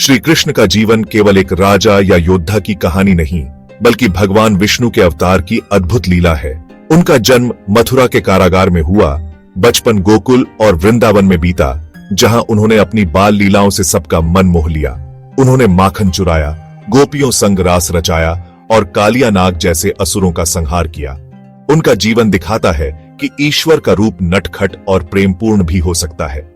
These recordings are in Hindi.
श्री कृष्ण का जीवन केवल एक राजा या योद्धा की कहानी नहीं, बल्कि भगवान विष्णु के अवतार की अद्भुत लीला है। उनका जन्म मथुरा के कारागार में हुआ, बचपन गोकुल और वृंदावन में बीता, जहां उन्होंने अपनी बाल लीलाओं से सबका मन मोह लिया। उन्होंने माखन चुराया, गोपियों संग रास रचाया और कालिया नाग जैसे असुरों का संहार किया। उनका जीवन दिखाता है कि ईश्वर का रूप नटखट और प्रेमपूर्ण भी हो सकता है।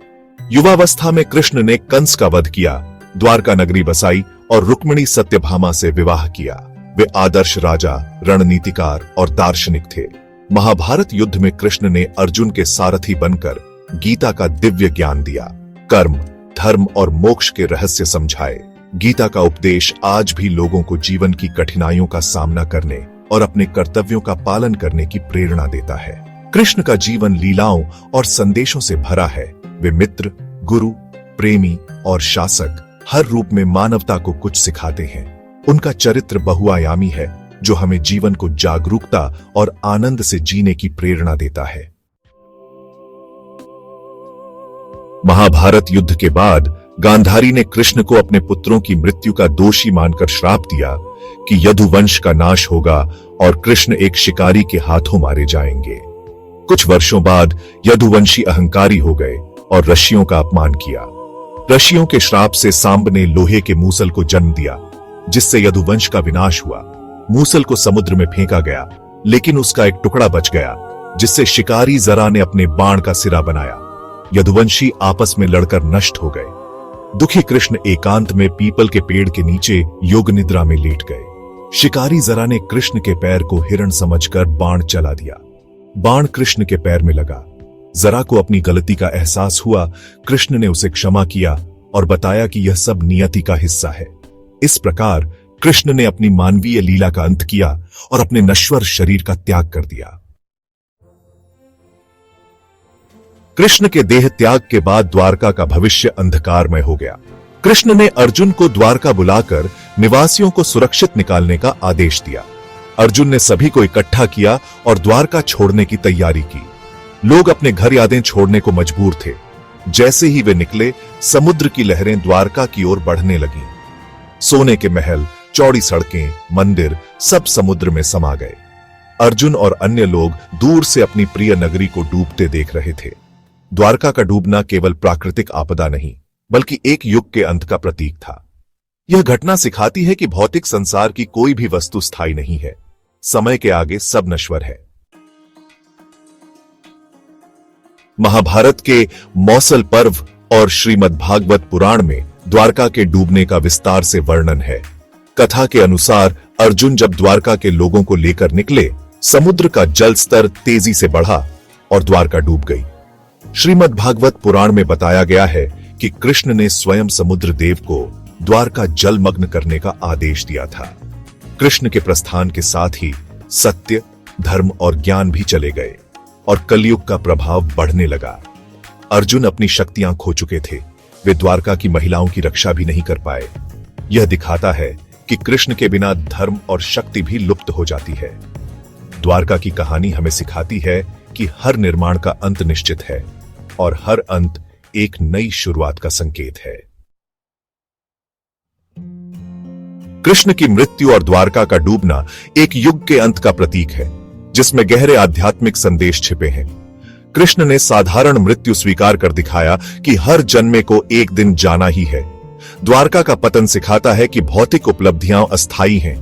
युवावस्था में कृष्ण ने कंस का वध किया, द्वारका नगरी बसाई और रुक्मिणी सत्यभामा से विवाह किया। वे आदर्श राजा, रणनीतिकार और दार्शनिक थे। महाभारत युद्ध में कृष्ण ने अर्जुन के सारथी बनकर गीता का दिव्य ज्ञान दिया, कर्म, धर्म और मोक्ष के रहस्य समझाए। गीता का उपदेश आज भी लोगों को जीवन की कठिनाइयों का सामना करने और अपने कर्तव्यों का पालन करने की प्रेरणा देता है। कृष्ण का जीवन लीलाओं और संदेशों से भरा है। वे मित्र, गुरु, प्रेमी और शासक हर रूप में मानवता को कुछ सिखाते हैं। उनका चरित्र बहुआयामी है, जो हमें जीवन को जागरूकता और आनंद से जीने की प्रेरणा देता है। महाभारत युद्ध के बाद गांधारी ने कृष्ण को अपने पुत्रों की मृत्यु का दोषी मानकर श्राप दिया कि यदुवंश का नाश होगा और कृष्ण एक शिकारी के हाथों मारे जाएंगे। कुछ वर्षों बाद यदुवंशी अहंकारी हो गए और ऋषियों का अपमान किया। ऋषियों के श्राप से सांब ने लोहे के मूसल को जन्म दिया, जिससे यदुवंश का विनाश हुआ। मूसल को समुद्र में फेंका गया, लेकिन उसका एक टुकड़ा बच गया, जिससे शिकारी जरा ने अपने बाण का सिरा बनाया। यदुवंशी आपस में लड़कर नष्ट हो गए। दुखी कृष्ण एकांत में पीपल के पेड़ के नीचे योग निद्रा में लेट गए। शिकारी जरा ने कृष्ण के पैर को हिरण समझकर बाण चला दिया। बाण कृष्ण के पैर में लगा। जरा को अपनी गलती का एहसास हुआ। कृष्ण ने उसे क्षमा किया और बताया कि यह सब नियति का हिस्सा है। इस प्रकार कृष्ण ने अपनी मानवीय लीला का अंत किया और अपने नश्वर शरीर का त्याग कर दिया। कृष्ण के देह त्याग के बाद द्वारका का भविष्य अंधकारमय हो गया। कृष्ण ने अर्जुन को द्वारका बुलाकर निवासियों को सुरक्षित निकालने का आदेश दिया। अर्जुन ने सभी को इकट्ठा किया और द्वारका छोड़ने की तैयारी की। लोग अपने घर यादें छोड़ने को मजबूर थे। जैसे ही वे निकले, समुद्र की लहरें द्वारका की ओर बढ़ने लगीं। सोने के महल, चौड़ी सड़कें, मंदिर सब समुद्र में समा गए। अर्जुन और अन्य लोग दूर से अपनी प्रिय नगरी को डूबते देख रहे थे। द्वारका का डूबना केवल प्राकृतिक आपदा नहीं, बल्कि एक युग के अंत का प्रतीक था। यह घटना सिखाती है कि भौतिक संसार की कोई भी वस्तु स्थायी नहीं है। समय के आगे सब नश्वर है। महाभारत के मौसल पर्व और श्रीमद् भागवत पुराण में द्वारका के डूबने का विस्तार से वर्णन है। कथा के अनुसार अर्जुन जब द्वारका के लोगों को लेकर निकले, समुद्र का जल स्तर तेजी से बढ़ा और द्वारका डूब गई। श्रीमद् भागवत पुराण में बताया गया है कि कृष्ण ने स्वयं समुद्र देव को द्वारका जलमग्न करने का आदेश दिया था। कृष्ण के प्रस्थान के साथ ही सत्य, धर्म और ज्ञान भी चले गए और कलयुग का प्रभाव बढ़ने लगा। अर्जुन अपनी शक्तियां खो चुके थे। वे द्वारका की महिलाओं की रक्षा भी नहीं कर पाए। यह दिखाता है कि कृष्ण के बिना धर्म और शक्ति भी लुप्त हो जाती है। द्वारका की कहानी हमें सिखाती है कि हर निर्माण का अंत निश्चित है और हर अंत एक नई शुरुआत का संकेत है। कृष्ण की मृत्यु और द्वारका का डूबना एक युग के अंत का प्रतीक है, जिसमें गहरे आध्यात्मिक संदेश छिपे हैं। कृष्ण ने साधारण मृत्यु स्वीकार कर दिखाया कि हर जन्मे को एक दिन जाना ही है। द्वारका का पतन सिखाता है कि भौतिक उपलब्धियां अस्थायी हैं।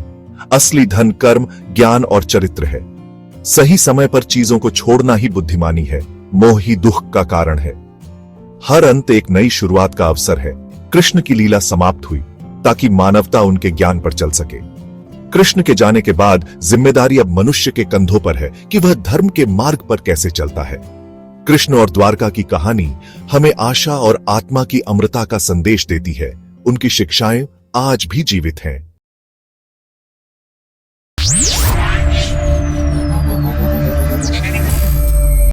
असली धन कर्म, ज्ञान और चरित्र है। सही समय पर चीजों को छोड़ना ही बुद्धिमानी है। मोह ही दुख का कारण है। हर अंत एक नई शुरुआत का अवसर है। कृष्ण की लीला समाप्त हुई ताकि मानवता उनके ज्ञान पर चल सके। कृष्ण के जाने के बाद जिम्मेदारी अब मनुष्य के कंधों पर है कि वह धर्म के मार्ग पर कैसे चलता है। कृष्ण और द्वारका की कहानी हमें आशा और आत्मा की अमरता का संदेश देती है। उनकी शिक्षाएं आज भी जीवित हैं।